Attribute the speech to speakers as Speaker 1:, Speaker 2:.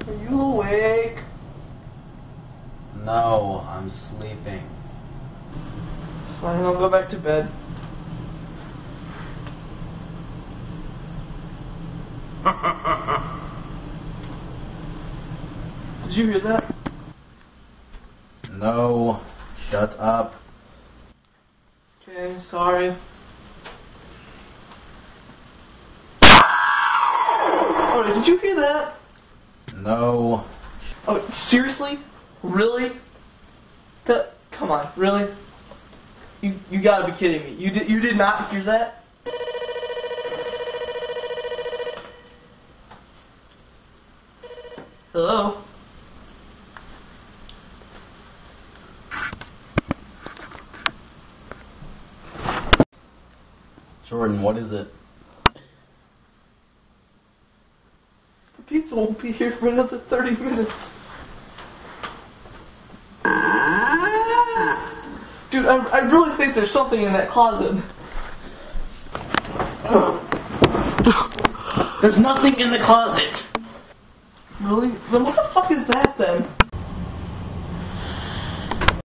Speaker 1: Are you awake?
Speaker 2: No, I'm sleeping.
Speaker 1: Fine, I'll go back to bed. Did you hear that?
Speaker 2: No, shut up.
Speaker 1: Okay, sorry. Oh, did you hear that?
Speaker 2: No.
Speaker 1: Oh, seriously? Really? Come on, really? You gotta be kidding me. You did not hear that? Hello?
Speaker 2: Jordan, what is it?
Speaker 1: The pizza won't be here for another 30 minutes. Dude, I really think there's something in that closet.
Speaker 2: There's nothing in the closet!
Speaker 1: Really? Then what the fuck is that then?